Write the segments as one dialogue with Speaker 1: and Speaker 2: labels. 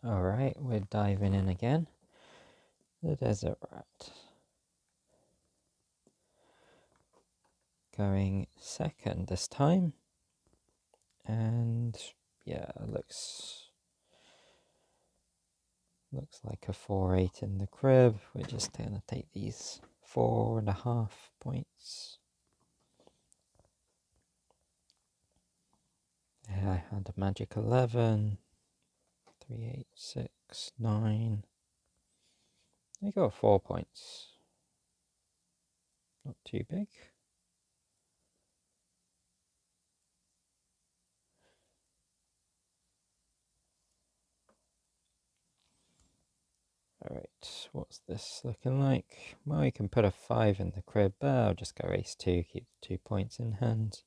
Speaker 1: Alright, we're diving in again. The desert rat. Going second this time. And yeah, looks like a 4-8 in the crib. We're just gonna take these 4.5 points. Yeah, I had a magic 11. 3, 8, 6, 9. I got 4 points. Not too big. Alright, what's this looking like? Well, we can put a 5 in the crib, but I'll just go ace 2, keep 2 points in hand.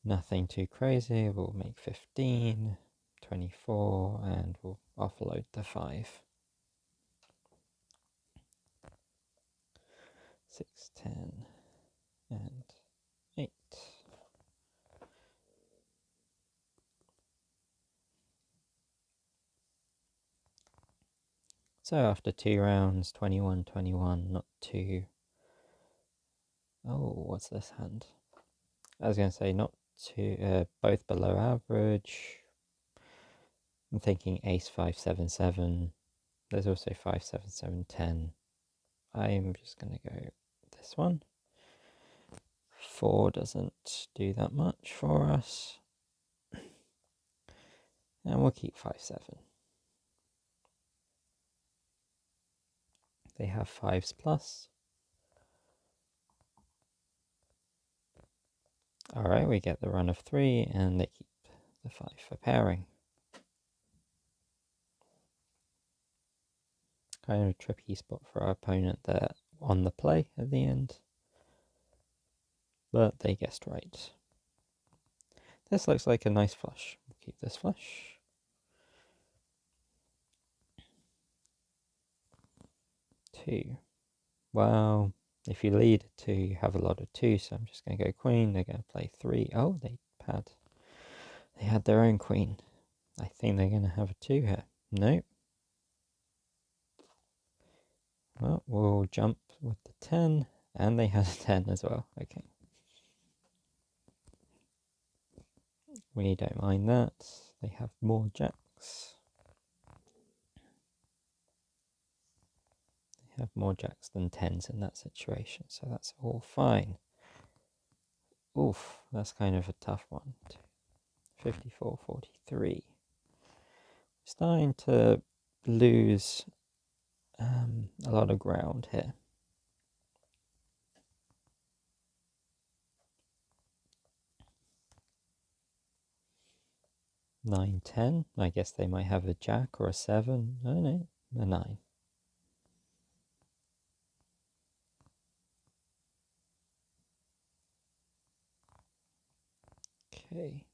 Speaker 1: Nothing too crazy, we'll make 15, 24, and we'll offload the 5. 6, 10, and 8. So after 2 rounds, 21, 21, not too... Oh, what's this hand? I was going to say not too... both below average. I'm thinking ace 5, 7, 7. There's also 5, 7, 7, 10. I'm just going to go this one. 4 doesn't do that much for us. And we'll keep 5, 7. They have 5s plus. Alright, we get the run of 3, and they keep the 5 for pairing. Kind of a tricky spot for our opponent there on the play at the end. But they guessed right. This looks like a nice flush. We'll keep this flush. 2. Well, if you lead 2, you have a lot of 2, so I'm just going to go queen. They're going to play 3. Oh, they had their own queen. I think they're going to have a 2 here. Nope. Well, we'll jump with the 10, and they had a 10 as well. Okay. We don't mind that. They have more jacks. They have more jacks than 10s in that situation, so that's all fine. Oof, that's kind of a tough one. 54, 43. Starting to lose a lot of ground here. 9, 10. I guess they might have a jack or a 7. I don't know, a 9. Okay.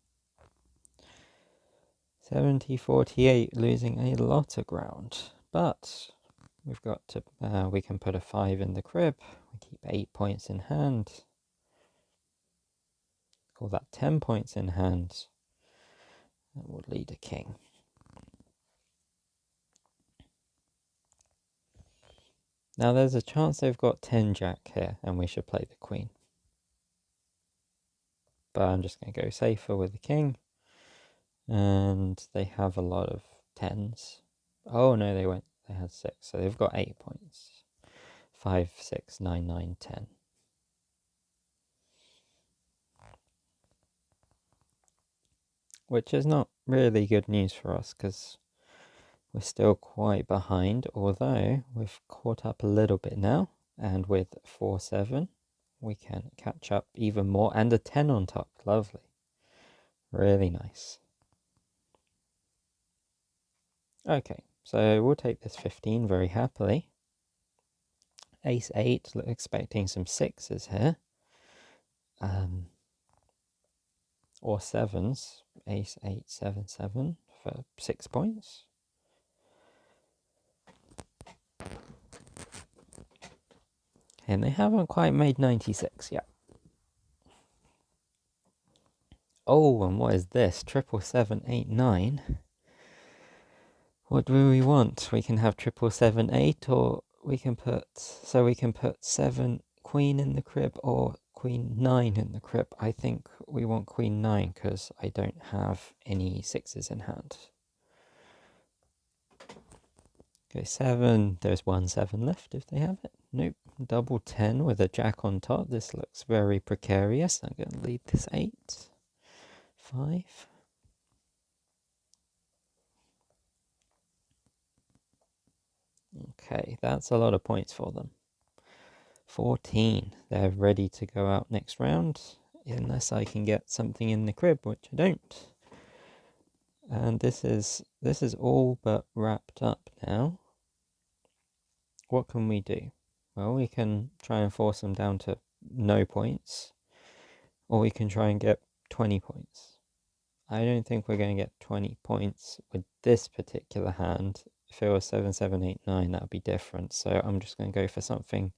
Speaker 1: 70, 48, losing a lot of ground. But we've got to, we can put a 5 in the crib. We keep 8 points in hand. Call that 10 points in hand. And we'll lead a king. Now there's a chance they've got 10 jack here, and we should play the queen. But I'm just going to go safer with the king. And they have a lot of 10s. Oh no, they had 6, so they've got 8 points. 5, 6, 9, 9, 10. Which is not really good news for us, because we're still quite behind, although we've caught up a little bit now, and with 4, 7, we can catch up even more, and a 10 on top. Lovely. Really nice. Okay, so we'll take this 15 very happily. Ace 8, expecting some 6s here. Or 7s. Ace 8, 7, 7 for 6 points. And they haven't quite made 96 yet. Oh, and what is this? 7, 7, 8, 9. What do we want? We can have triple 7 8, or we can put 7 queen in the crib or queen 9 in the crib. I think we want queen 9 because I don't have any 6s in hand. Okay, 7. There's 1 7 left if they have it. Nope. Double 10 with a jack on top. This looks very precarious. I'm going to lead this 8. 5. Okay, that's a lot of points for them. 14. They're ready to go out next round, unless I can get something in the crib, which I don't. And this is all but wrapped up now. What can we do? Well, we can try and force them down to no points, or we can try and get 20 points. I don't think we're going to get 20 points with this particular hand. If it was 7, 7, 8, 9, that would be different. So I'm just going to go for something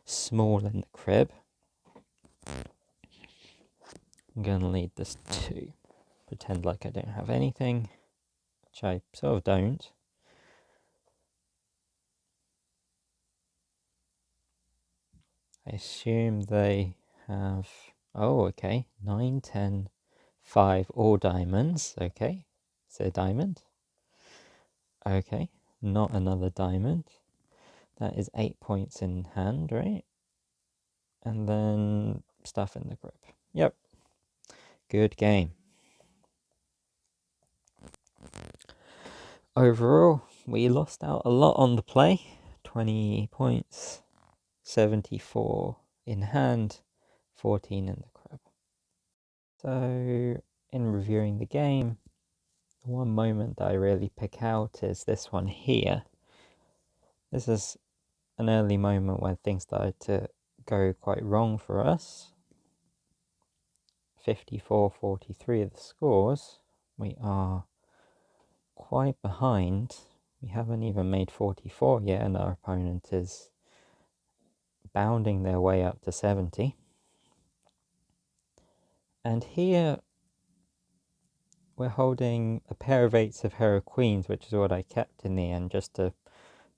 Speaker 1: small in the crib. I'm going to lead this 2. Pretend like I don't have anything, which I sort of don't. I assume they have, oh, okay, 9, 10, 5, all diamonds. Okay, is it a diamond? Okay, not another diamond. That is 8 points in hand, right? And then stuff in the grip. Yep. Good game. Overall, we lost out a lot on the play. 20 points, 74 in hand, 14 in the crib. So, in reviewing the game, the one moment that I really pick out is this one here. This is an early moment when things started to go quite wrong for us. 54-43 of the scores. We are quite behind. We haven't even made 44 yet, and our opponent is bounding their way up to 70. And here we're holding a pair of 8s of Hero Queens, which is what I kept in the end, just to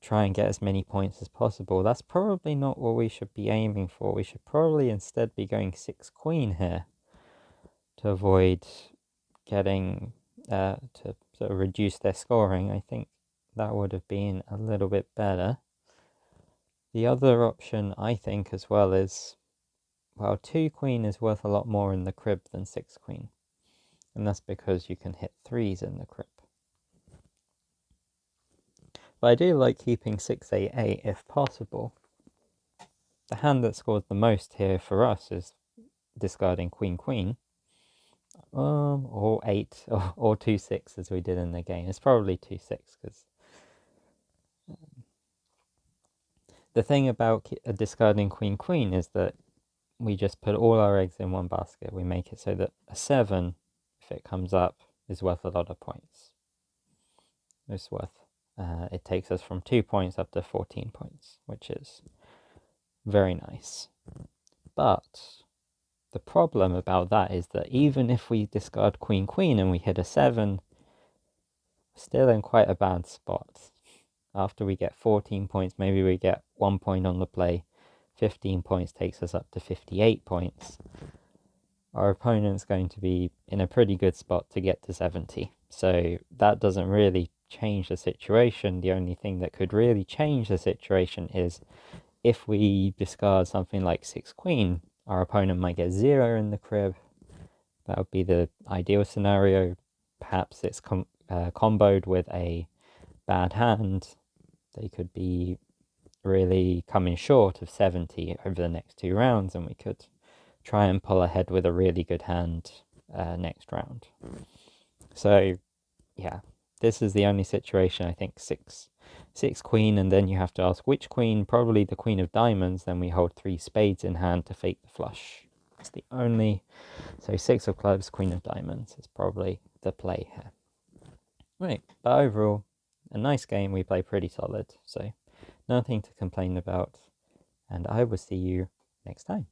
Speaker 1: try and get as many points as possible. That's probably not what we should be aiming for. We should probably instead be going 6 Queen here to avoid getting to sort of reduce their scoring. I think that would have been a little bit better. The other option, I think, as well is, well, 2 Queen is worth a lot more in the crib than 6 Queen. And that's because you can hit 3s in the crib. But I do like keeping 6, 8, 8 if possible. The hand that scores the most here for us is discarding Queen, Queen. Or 8, or 2, 6 as we did in the game. It's probably 2, 6 because the thing about discarding Queen, Queen is that we just put all our eggs in one basket. We make it so that a 7, if it comes up, is worth a lot of points. It's worth, it takes us from 2 points up to 14 points, which is very nice. But the problem about that is that even if we discard Queen, Queen and we hit a 7, we're still in quite a bad spot. After we get 14 points, maybe we get 1 point on the play. 15 points takes us up to 58 points. Our opponent's going to be in a pretty good spot to get to 70. So that doesn't really change the situation. The only thing that could really change the situation is if we discard something like 6 Queen, our opponent might get 0 in the crib. That would be the ideal scenario. Perhaps it's comboed with a bad hand. They could be really coming short of 70 over the next 2 rounds, and we could try and pull ahead with a really good hand next round. So, yeah, this is the only situation. I think 6 Queen, and then you have to ask which Queen. Probably the Queen of Diamonds. Then we hold 3 spades in hand to fake the flush. That's the only. So 6 of Clubs, Queen of Diamonds is probably the play here. Right, but overall, a nice game. We play pretty solid, so nothing to complain about. And I will see you next time.